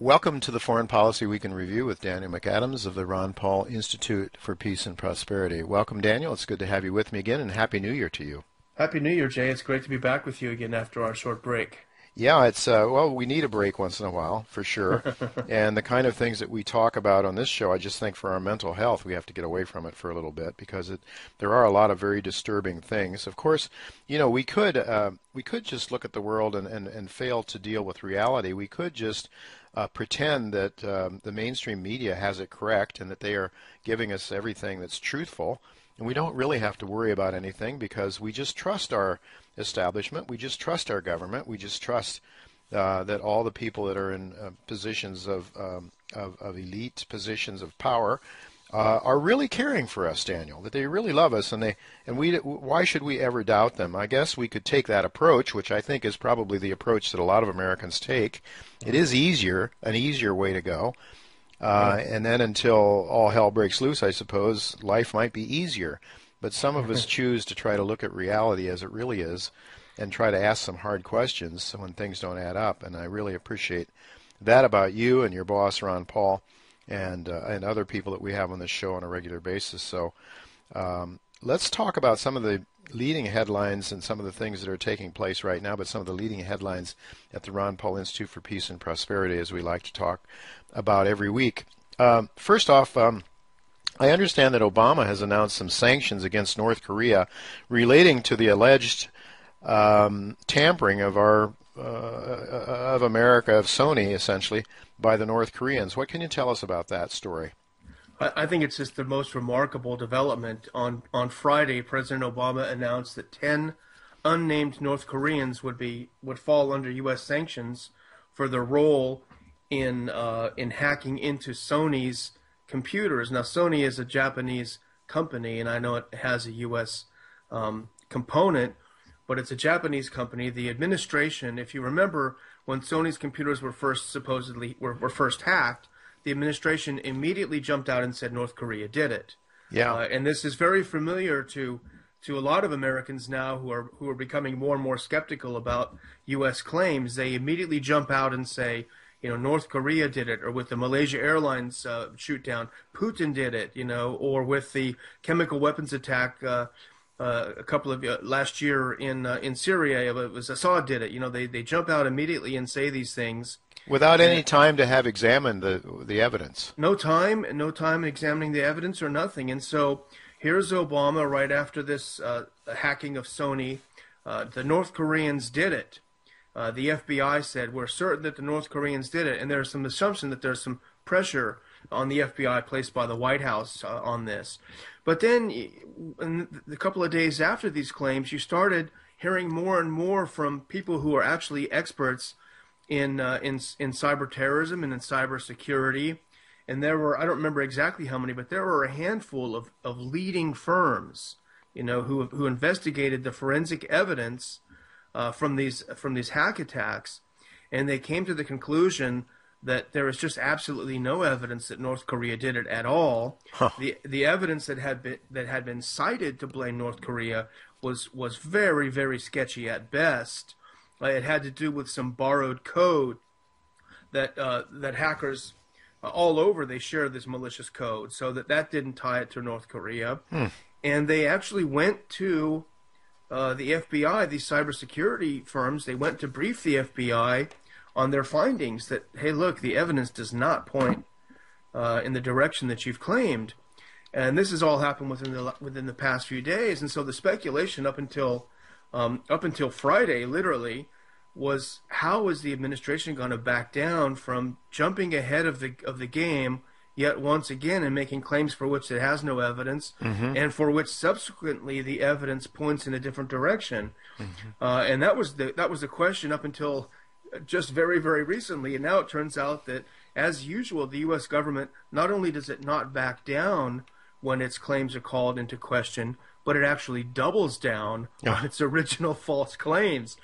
Welcome to the Foreign Policy Week in Review with Daniel McAdams of the Ron Paul Institute for Peace and Prosperity. Welcome, Daniel. It's good to have you with me again, and Happy New Year to you. Happy New Year, Jay. It's great to be back with you again after our short break. Yeah, it's well, we need a break once in a while, for sure. And the kind of things that we talk about on this show, I just think for our mental health, we have to get away from it for a little bit because there are a lot of very disturbing things. Of course, you know, we could just look at the world and fail to deal with reality. We could just pretend that the mainstream media has it correct and that they are giving us everything that's truthful. And we don't really have to worry about anything because we just trust our establishment. We just trust our government. We just trust that all the people that are in positions of elite positions of power are really caring for us, Daniel. That they really love us, and why should we ever doubt them? I guess we could take that approach, which I think is probably the approach that a lot of Americans take. It is an easier way to go. And then until all hell breaks loose, I suppose, life might be easier. But some of us choose to try to look at reality as it really is and try to ask some hard questions when things don't add up. And I really appreciate that about you and your boss, Ron Paul, and other people that we have on this show on a regular basis. So let's talk about some of the leading headlines and some of the things that are taking place right now, but some of the leading headlines at the Ron Paul Institute for Peace and Prosperity, as we like to talk about every week. First off, I understand that Obama has announced some sanctions against North Korea relating to the alleged tampering of of America, of Sony, essentially, by the North Koreans. What can you tell us about that story? I think it's just the most remarkable development. On Friday, President Obama announced that 10 unnamed North Koreans would fall under U.S. sanctions for their role in hacking into Sony's computers. Now, Sony is a Japanese company, and I know it has a U.S. Component, but it's a Japanese company. The administration, if you remember, when Sony's computers were first first hacked, the administration immediately jumped out and said North Korea did it. Yeah. And this is very familiar to a lot of Americans now who are becoming more and more skeptical about U.S. claims. They immediately jump out and say, you know, North Korea did it, or with the Malaysia Airlines shoot down, Putin did it, you know, or with the chemical weapons attack a couple of last year in Syria, it was Assad did it. You know, they jump out immediately and say these things. Without any time to have examined the evidence. No time examining the evidence or nothing. And so here's Obama right after this hacking of Sony. The North Koreans did it. The FBI said, we're certain that the North Koreans did it. And there's some assumption that there's some pressure on the FBI placed by the White House on this. But then in a couple of days after these claims, you started hearing more and more from people who are actually experts in cyber terrorism and in cyber security. And there were, I don't remember exactly how many, but there were a handful of leading firms, you know, who investigated the forensic evidence from these hack attacks, and they came to the conclusion that there is just absolutely no evidence that North Korea did it at all. Huh. The evidence that had been cited to blame North Korea was very, very sketchy at best. It had to do with some borrowed code that hackers all over, they share this malicious code, so that didn't tie it to North Korea. And they actually went to the FBI, these cybersecurity firms. They went to brief the FBI on their findings that, hey, look, the evidence does not point in the direction that you've claimed. And this has all happened within the past few days. And so the speculation up until Friday, literally, was how is the administration going to back down from jumping ahead of the game yet once again and making claims for which it has no evidence, and for which subsequently the evidence points in a different direction. And that was the question up until just very, very recently. And now it turns out that, as usual, the U.S. government not only does it not back down when its claims are called into question, but it actually doubles down on its original false claims.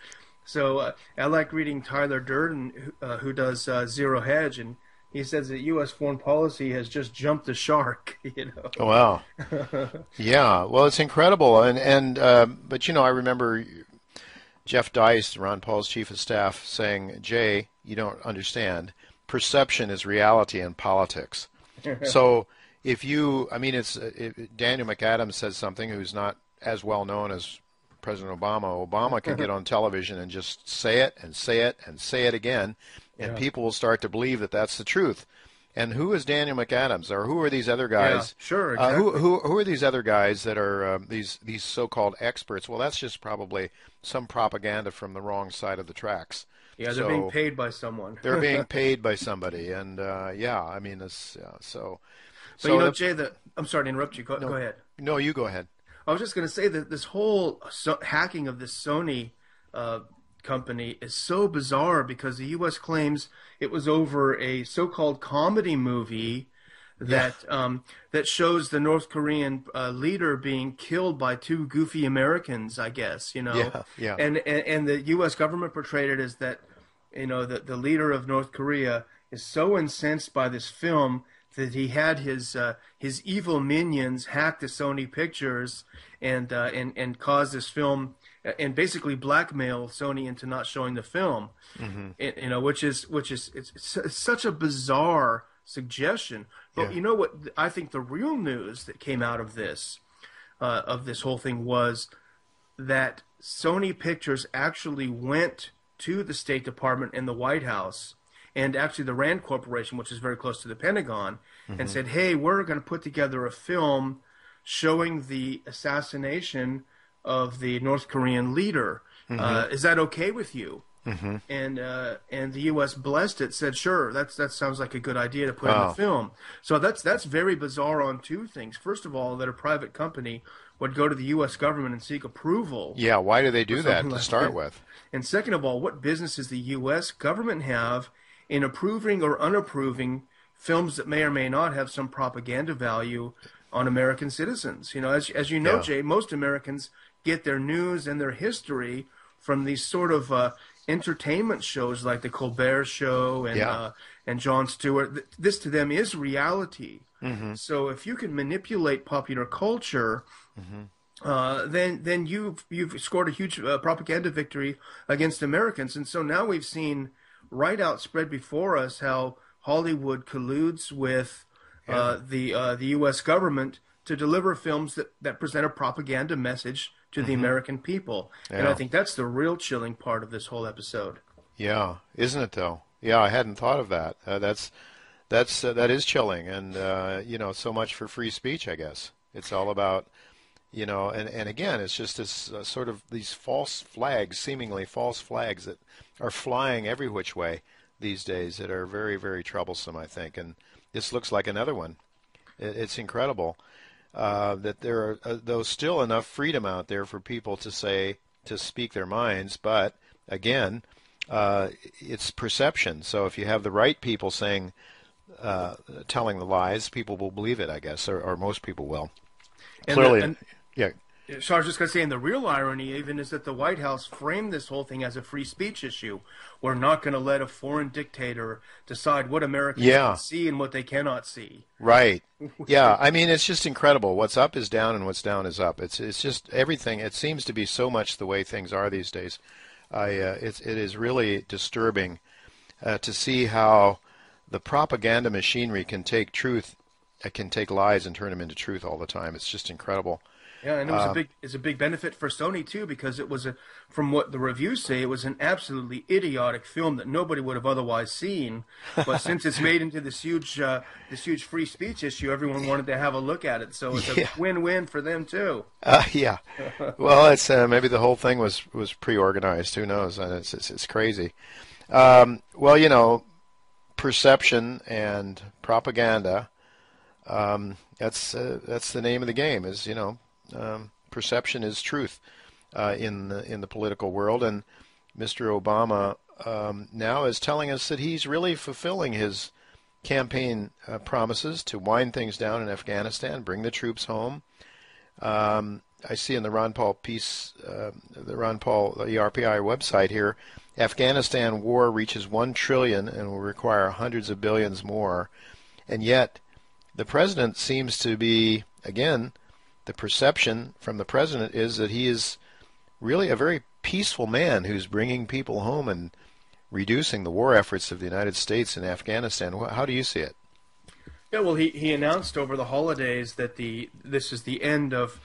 So I like reading Tyler Durden, who does Zero Hedge, and he says that U.S. foreign policy has just jumped the shark. You know. Oh, wow. Yeah. Well, it's incredible, but you know, I remember Jeff Dice, Ron Paul's chief of staff, saying, "Jay, you don't understand. perception is reality in politics. So if you, I mean, Daniel McAdams says something, who's not as well known as President Obama. Obama can get on television and just say it and say it and say it again, and Yeah. people will start to believe that that's the truth. And who is Daniel McAdams, or who are these other Yeah, guys? sure, Who, exactly. who are these other guys that are these so-called experts? Well, that's just probably some propaganda from the wrong side of the tracks. Yeah, they're being So paid by someone. they're being paid by somebody, and yeah, I mean, so But you so know, the Jay, I'm sorry to interrupt you. Go no, ahead. no, you go ahead. I was just going to say that this whole hacking of this Sony uh, company is so bizarre because the U.S. claims it was over a so-called comedy movie Yeah, that shows the North Korean leader being killed by two goofy Americans, I guess, you know, yeah, yeah. and the U.S. government portrayed it as that, you know, the leader of North Korea is so incensed by this film that he had his evil minions hack the Sony Pictures and cause this film and basically blackmail Sony into not showing the film. Hmm. You know, which is it's such a bizarre suggestion. But Yeah. you know what? I think the real news that came out of this whole thing was that Sony Pictures actually went to the State Department and the White House and actually the Rand Corporation, which is very close to the Pentagon, and Hmm. said, "Hey, we're going to put together a film showing the assassination of the North Korean leader. Hmm. Is that okay with you?" Hmm. And the U.S. blessed it, said, "Sure, that sounds like a good idea to put in the Wow. film." So that's very bizarre on two things. First of all, that a private company would go to the U.S. government and seek approval Yeah. Why do they for do something that to like start that. with? And second of all, what business does the U.S. government have in approving or unapproving films that may or may not have some propaganda value on American citizens? You know, as you know, Yeah. Jay, most Americans get their news and their history from these sort of entertainment shows like the Colbert Show Yeah. and Jon Stewart. This to them is reality. Hmm. So if you can manipulate popular culture, Hmm. then you've scored a huge propaganda victory against Americans. And so now we've seen right out spread before us how Hollywood colludes with Yeah. the U.S. government to deliver films that present a propaganda message to the Hmm. American people. And I Yeah. think that's the real chilling part of this whole episode. Yeah. Isn't it though? Yeah, I hadn't thought of that. That is chilling, and so much for free speech, I guess. It's all about, and again, it's just this sort of these false flags, seemingly false flags that are flying every which way these days that are very, very troublesome, I think. And this looks like another one. It's incredible that there are, though, still enough freedom out there for people to speak their minds, but again, it's perception. So if you have the right people telling the lies, people will believe it, I guess, or most people will. And the, Clearly, and yeah, So I was just going to say, and the real irony even is that the White House framed this whole thing as a free speech issue. We're not going to let a foreign dictator decide what Americans can yeah, see and what they cannot see. right. Yeah, I mean, it's just incredible. What's up is down, and what's down is up. It's just everything. It seems to be so much the way things are these days. It is really disturbing to see how the propaganda machinery can take truth, can take lies and turn them into truth all the time. It's just incredible. Yeah, and Uh, it's a big benefit for Sony too because it was from what the reviews say, it was an absolutely idiotic film that nobody would have otherwise seen. But since it's made into this huge free speech issue, everyone wanted to have a look at it. So it's a yeah, win-win for them too. yeah. Well, it's maybe the whole thing was pre-organized. Who knows? And it's crazy. Well, perception and propaganda. That's the name of the game. Perception is truth in the political world, and Mr. Obama now is telling us that he's really fulfilling his campaign promises to wind things down in Afghanistan, bring the troops home. I see in the Ron Paul piece, the Ron Paul the ERPI website here, Afghanistan war reaches 1 trillion and will require hundreds of billions more, and yet the president seems to be, again, the perception from the president is that he is really a very peaceful man who's bringing people home and reducing the war efforts of the United States in Afghanistan. How do you see it? Yeah, well, he announced over the holidays that this is the end of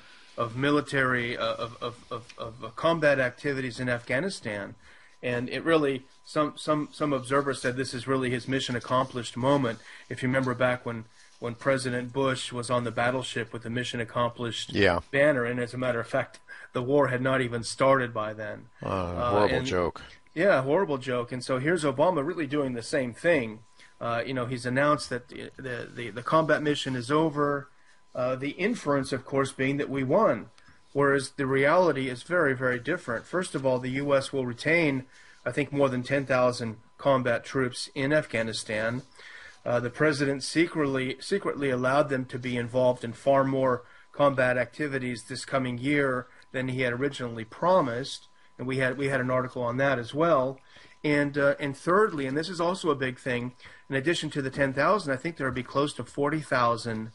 military of combat activities in Afghanistan, and it really some observers said this is really his mission accomplished moment. If you remember back when President Bush was on the battleship with the mission accomplished Yeah. banner, and as a matter of fact, the war had not even started by then. Horrible joke. Yeah, horrible joke. And so here's Obama really doing the same thing. He's announced that the combat mission is over. The inference, of course, being that we won, whereas the reality is very, very different. First of all, the U.S. will retain, I think, more than 10,000 combat troops in Afghanistan. The president secretly allowed them to be involved in far more combat activities this coming year than he had originally promised, and we had an article on that as well. And thirdly, and this is also a big thing, in addition to the 10,000, I think there would be close to 40,000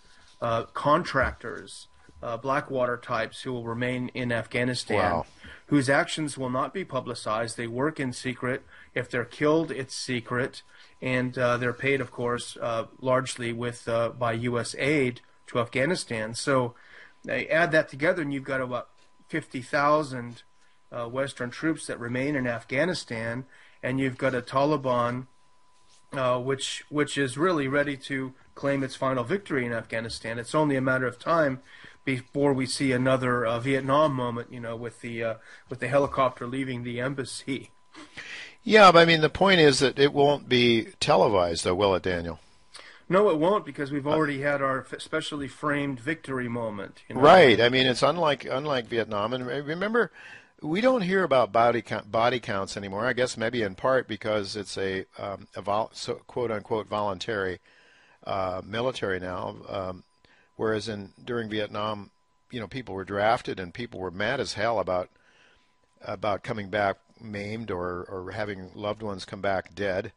contractors, Blackwater types, who will remain in Afghanistan, Wow. whose actions will not be publicized. They work in secret. If they're killed, it's secret, and they're paid, of course, largely by U.S. aid to Afghanistan. So they add that together, and you've got about 50,000 Western troops that remain in Afghanistan, and you've got a Taliban which is really ready to claim its final victory in Afghanistan. It's only a matter of time before we see another Vietnam moment, with the helicopter leaving the embassy. Yeah, but I mean, the point is that it won't be televised, though, will it, Daniel? No, it won't, because we've already had our specially framed victory moment. Right. I mean, it's unlike Vietnam. And remember, we don't hear about body counts anymore. I guess maybe in part because it's a quote unquote voluntary military now. Whereas during Vietnam, people were drafted and people were mad as hell about coming back maimed or having loved ones come back dead.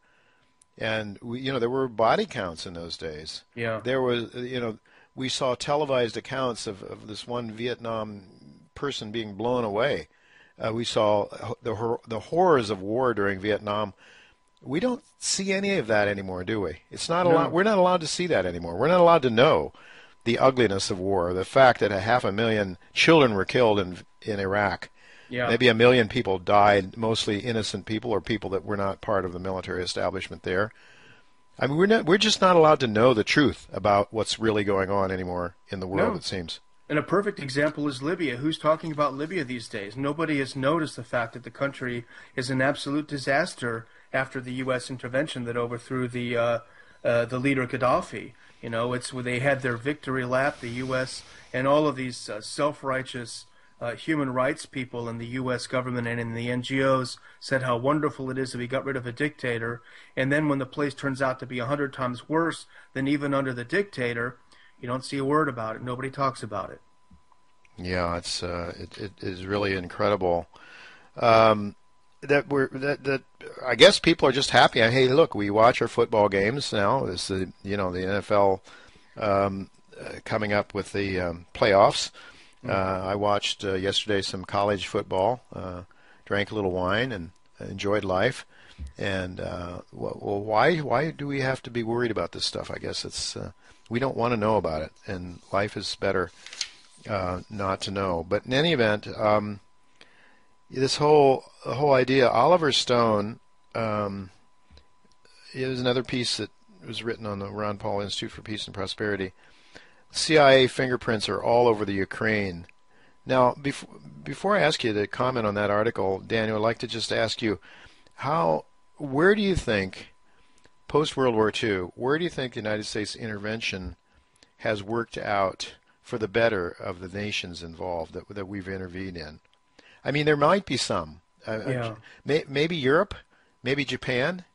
And there were body counts in those days. Yeah. There was, we saw televised accounts of this one Vietnam person being blown away. We saw the horrors of war during Vietnam. We don't see any of that anymore, do we? It's not allowed. We're not allowed to see that anymore. We're not allowed to know the ugliness of war. The fact that 500,000 children were killed in Iraq. Yeah. Maybe 1 million people died, mostly innocent people or people that were not part of the military establishment there. I mean, we're just not allowed to know the truth about what's really going on anymore in the world, No. it seems. And a perfect example is Libya. Who's talking about Libya these days? Nobody has noticed the fact that the country is an absolute disaster after the U.S. intervention that overthrew the leader Gaddafi. It's where they had their victory lap, the U.S. and all of these self-righteous human rights people in the U.S. government and in the NGOs said how wonderful it is that we got rid of a dictator. And then when the place turns out to be 100 times worse than even under the dictator, you don't see a word about it. Nobody talks about it. Yeah, it is really incredible. That I guess people are just happy. Hey, look, we watch our football games now. It's the NFL coming up with the playoffs. I watched yesterday some college football, drank a little wine, and enjoyed life. And why do we have to be worried about this stuff? I guess it's we don't want to know about it, and life is better not to know. But in any event, this whole idea, Oliver Stone, is another piece that was written on the Ron Paul Institute for Peace and Prosperity. CIA fingerprints are all over the Ukraine. Now, before I ask you to comment on that article, Daniel, I'd like to just ask you, where do you think, post-World War II, where do you think the United States intervention has worked out for the better of the nations involved that we've intervened in? I mean, there might be some. Maybe Europe, maybe Japan.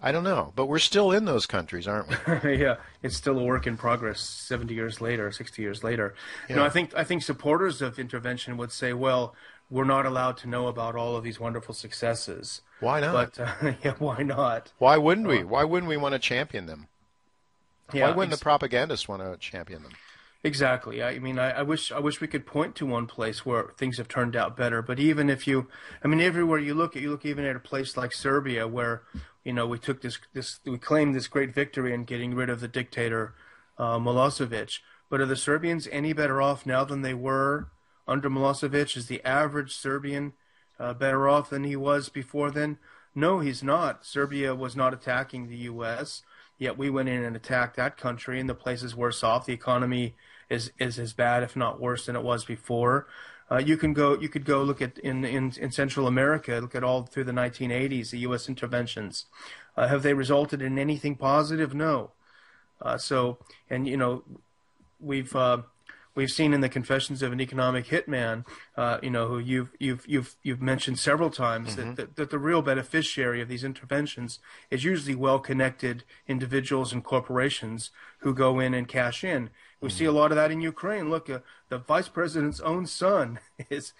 I don't know, but we're still in those countries, aren't we? Yeah, it's still a work in progress 70 years later, 60 years later. Yeah. I think supporters of intervention would say, well, we're not allowed to know about all of these wonderful successes. Why not? But yeah, why not? Why wouldn't we? Why wouldn't we want to champion them? Yeah, Why wouldn't the propagandists want to champion them? Exactly. I mean, I wish we could point to one place where things have turned out better. But even if you, I mean, everywhere you look even at a place like Serbia, where, we took we claimed this great victory in getting rid of the dictator, Milosevic. But are the Serbians any better off now than they were under Milosevic? Is the average Serbian better off than he was before then? No, he's not. Serbia was not attacking the U.S., yet we went in and attacked that country, and the place is worse off. The economy is as bad, if not worse, than it was before. You could go look at in Central America. Look at all through the 1980s, the U.S. interventions. Have they resulted in anything positive? No. So, and we've we've seen in the Confessions of an Economic Hitman, who you've mentioned several times, Hmm. that the real beneficiary of these interventions is usually well-connected individuals and corporations who go in and cash in. We see Hmm. a lot of that in Ukraine. Look, the vice president's own son has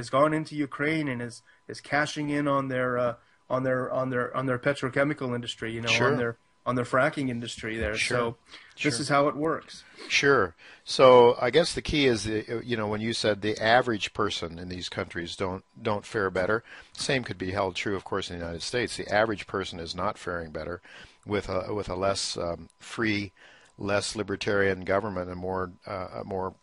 gone into Ukraine and is cashing in on their petrochemical industry, Sure. on their fracking industry there. Sure. So this Sure. is how it works. Sure. So I guess the key is, when you said the average person in these countries don't fare better, same could be held true, of course, in the United States. The average person is not faring better with a less free, less libertarian government, and more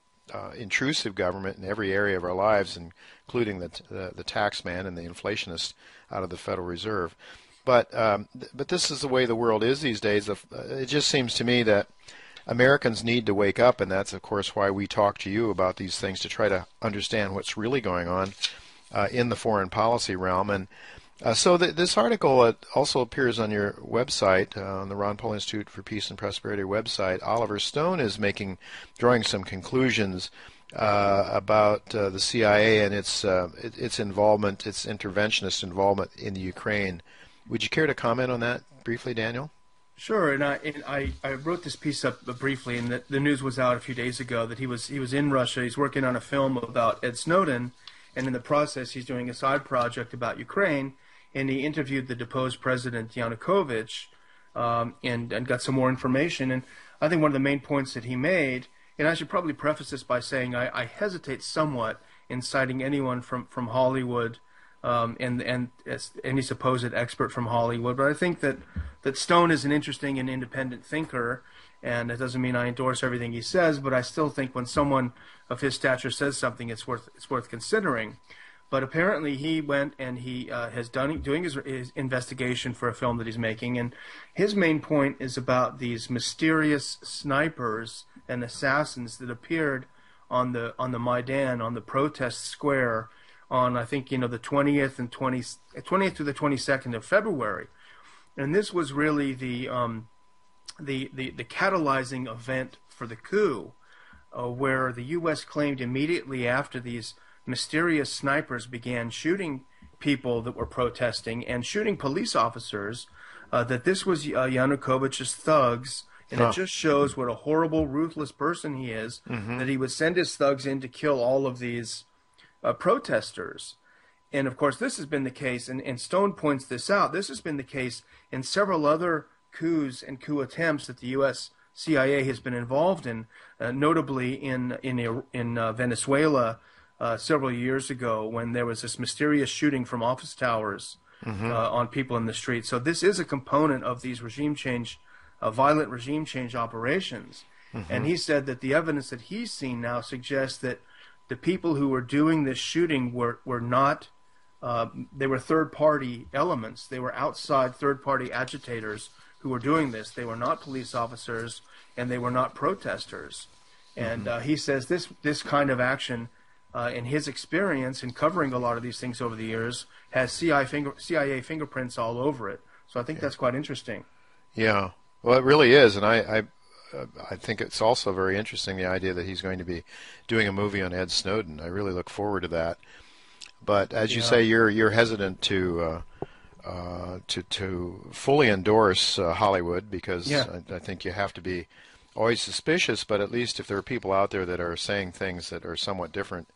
intrusive government in every area of our lives, including the tax man and the inflationist out of the Federal Reserve. But this is the way the world is these days. It just seems to me that Americans need to wake up, and that's, of course, why we talk to you about these things, to try to understand what's really going on in the foreign policy realm. And this article also appears on your website, on the Ron Paul Institute for Peace and Prosperity website. Oliver Stone is drawing some conclusions about the CIA and its involvement, its interventionist involvement in the Ukraine. Would you care to comment on that briefly, Daniel? Sure, I wrote this piece up briefly, and the news was out a few days ago that he was in Russia. He's working on a film about Ed Snowden, and in the process, he's doing a side project about Ukraine. And he interviewed the deposed president Yanukovych, and got some more information. And I think one of the main points that he made, and I should probably preface this by saying I hesitate somewhat in citing anyone from Hollywood, and as any supposed expert from Hollywood. But I think that Stone is an interesting and independent thinker, and it doesn't mean I endorse everything he says, but I still think when someone of his stature says something, it's worth considering. But apparently he went and he has doing his investigation for a film that he's making, and his main point is about these mysterious snipers and assassins that appeared on the Maidan, on the protest square, on, I think, the 20th to the 22nd of February. And this was really the catalyzing event for the coup, where the U.S. claimed immediately after these mysterious snipers began shooting people that were protesting and shooting police officers, that this was Yanukovych's thugs. And it Huh. just shows what a horrible, ruthless person he is, Hmm. that he would send his thugs in to kill all of these protesters. And of course, this has been the case, and Stone points this out. This has been the case in several other coups and coup attempts that the U.S. CIA has been involved in, notably in Venezuela several years ago, when there was this mysterious shooting from office towers Hmm. on people in the street. So this is a component of these violent regime change operations. Hmm. And he said that the evidence that he's seen now suggests that the people who were doing this shooting were not, they were third-party elements. They were outside third-party agitators who were doing this. They were not police officers, and they were not protesters. And Hmm. he says this kind of action, in his experience in covering a lot of these things over the years, has CIA fingerprints all over it. So I think Yeah. that's quite interesting. Yeah. Well, it really is, and I think it's also very interesting, the idea that he's going to be doing a movie on Ed Snowden. I really look forward to that. But as you Yeah. say, you're hesitant to fully endorse Hollywood, because Yeah. I think you have to be always suspicious. But at least if there are people out there that are saying things that are somewhat different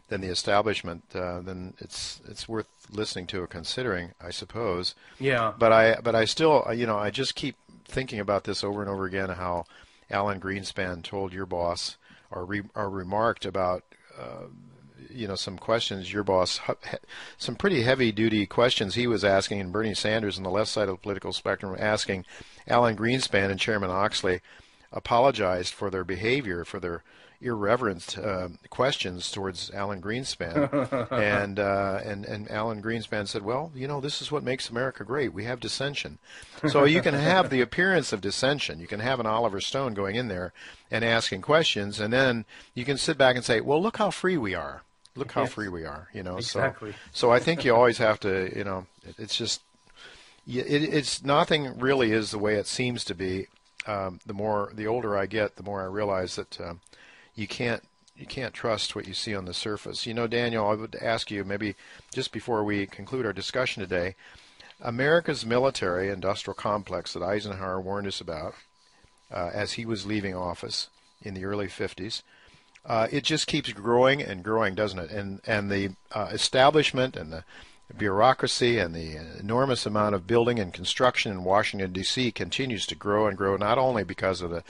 than the establishment, then it's worth listening to or considering, I suppose. Yeah. But I still, I just keep thinking about this over and over again, how Alan Greenspan told your boss or remarked about some questions your boss, some pretty heavy-duty questions he was asking, and Bernie Sanders on the left side of the political spectrum asking Alan Greenspan and Chairman Oxley apologized for their behavior, for their irreverent questions towards Alan Greenspan, and Alan Greenspan said, "Well, this is what makes America great. We have dissension." So you can have the appearance of dissension. You can have an Oliver Stone going in there and asking questions, and then you can sit back and say, "Well, look how free we are. Look how free we are." Exactly. So I think you always have to, it's just, it's nothing really is the way it seems to be. The older I get, the more I realize that you can't trust what you see on the surface. Daniel, I would ask you maybe just before we conclude our discussion today, America's military industrial complex that Eisenhower warned us about as he was leaving office in the early 50s, it just keeps growing and growing, doesn't it? And the establishment and the bureaucracy and the enormous amount of building and construction in Washington, D.C. continues to grow and grow, not only because of the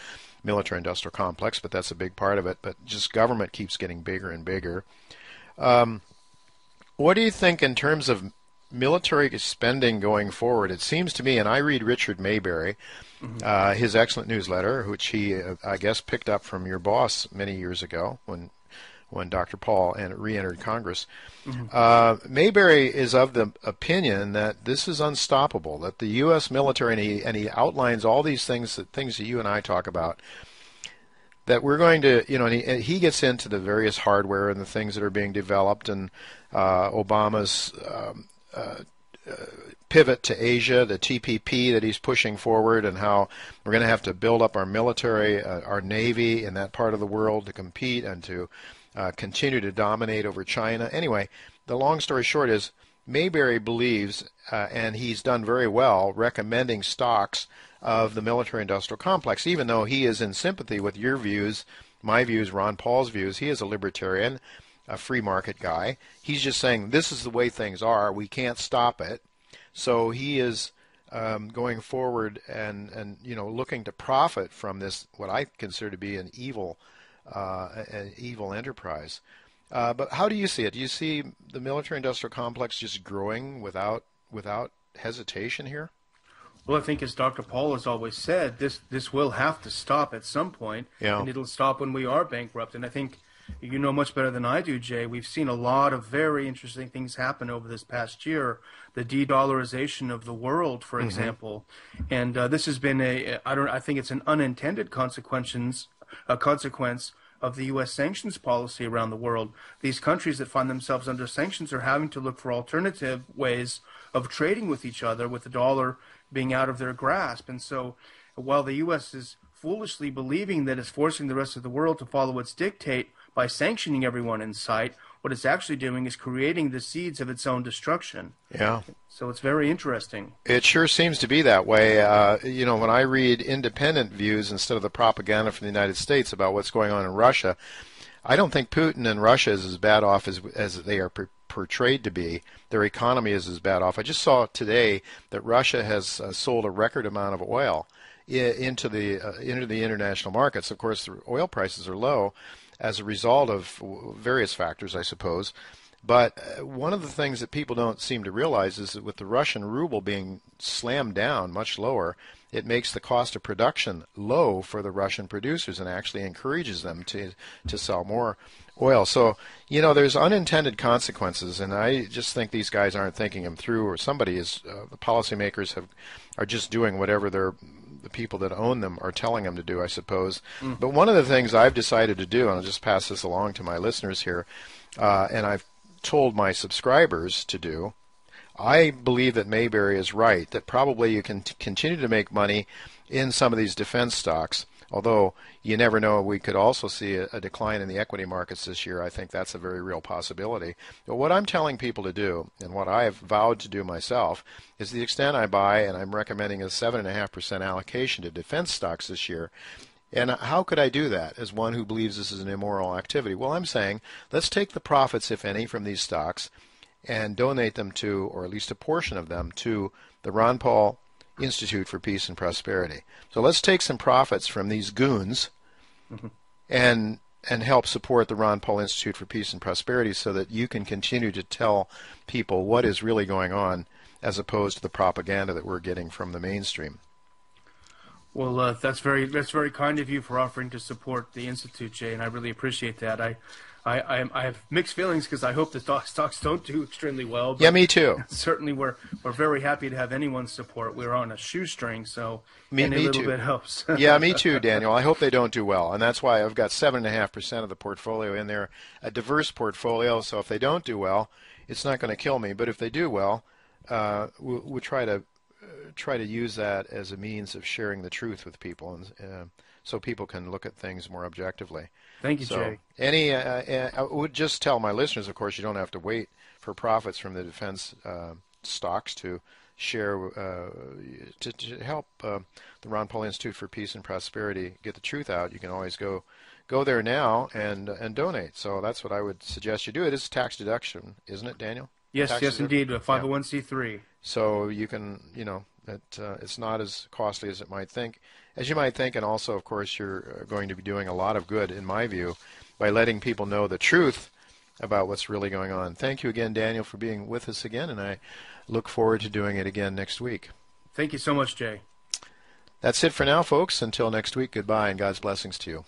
military-industrial complex, but that's a big part of it, but just government keeps getting bigger and bigger. What do you think in terms of military spending going forward? It seems to me, and I read Richard Mayberry, his excellent newsletter, which he, I guess, picked up from your boss many years ago when Dr. Paul re-entered Congress. Mayberry is of the opinion that this is unstoppable, that the U.S. military, and he outlines all these things that you and I talk about, that we're going to, and he gets into the various hardware and the things that are being developed, and Obama's pivot to Asia, the TPP that he's pushing forward, and how we're going to have to build up our military, our Navy in that part of the world to compete and to continue to dominate over China. Anyway, the long story short is Mayberry believes, and he's done very well, recommending stocks of the military-industrial complex, even though he is in sympathy with your views, my views, Ron Paul's views. He is a libertarian, a free market guy. He's just saying this is the way things are. We can't stop it. So he is going forward and looking to profit from this, what I consider to be an evil enterprise. But how do you see it? Do you see the military-industrial complex just growing without hesitation here? Well, I think as Dr. Paul has always said, this will have to stop at some point, and it'll stop when we are bankrupt. And I think you know much better than I do, Jay. We've seen a lot of very interesting things happen over this past year. The de-dollarization of the world, for example, and this has been I think it's an unintended consequence of the U.S. sanctions policy around the world. These countries that find themselves under sanctions are having to look for alternative ways of trading with each other, with the dollar being out of their grasp. And so while the U.S. is foolishly believing that it's forcing the rest of the world to follow its dictate by sanctioning everyone in sight, what it's actually doing is creating the seeds of its own destruction. Yeah. So it's very interesting. It sure seems to be that way. When I read independent views instead of the propaganda from the United States about what's going on in Russia, I don't think Putin and Russia is as bad off as they are portrayed to be. Their economy is as bad off. I just saw today that Russia has sold a record amount of oil into the international markets. Of course, the oil prices are low as a result of various factors, I suppose. But one of the things that people don't seem to realize is that with the Russian ruble being slammed down much lower, it makes the cost of production low for the Russian producers and actually encourages them to sell more oil. So, there's unintended consequences, and I just think these guys aren't thinking them through, or somebody is, the policymakers are just doing whatever the people that own them are telling them to do, I suppose. But one of the things I've decided to do, and I'll just pass this along to my listeners here, and I've told my subscribers to do, I believe that Mayberry is right, that probably you can continue to make money in some of these defense stocks, although you never know. We could also see a decline in the equity markets this year. I think that's a very real possibility. But what I'm telling people to do, and what I have vowed to do myself, is the extent I buy, and I'm recommending a 7.5% allocation to defense stocks this year. And how could I do that as one who believes this is an immoral activity? Well, I'm saying let's take the profits, if any, from these stocks and donate them to, or at least a portion of them, to the Ron Paul Institute for Peace and Prosperity. So let's take some profits from these goons Mhm. and help support the Ron Paul Institute for Peace and Prosperity so that you can continue to tell people what is really going on as opposed to the propaganda that we're getting from the mainstream. Well, that's very kind of you for offering to support the institute, Jay, and I really appreciate that. I have mixed feelings because I hope the stocks don't do extremely well. Yeah, But me too. certainly, we're very happy to have anyone's support. We're on a shoestring, so any Me little too. bit helps. Yeah, me too, Daniel. I hope they don't do well, and that's why I've got 7.5% of the portfolio in there, a diverse portfolio. So if they don't do well, it's not going to kill me. But if they do well, we'll try to use that as a means of sharing the truth with people, and so people can look at things more objectively. Thank you, So, Jay. I would just tell my listeners, of course, you don't have to wait for profits from the defense stocks to share to help the Ron Paul Institute for Peace and Prosperity get the truth out. You can always go there now and donate. So that's what I would suggest you do. It is tax deduction, isn't it, Daniel? Yes, Tax yes, deduction? indeed, a Yeah. 501c3. So you can, it's not as costly as you might think, and also, of course, you're going to be doing a lot of good, in my view, by letting people know the truth about what's really going on. Thank you again, Daniel, for being with us again, and I look forward to doing it again next week. Thank you so much, Jay. That's it for now, folks. Until next week, goodbye, and God's blessings to you.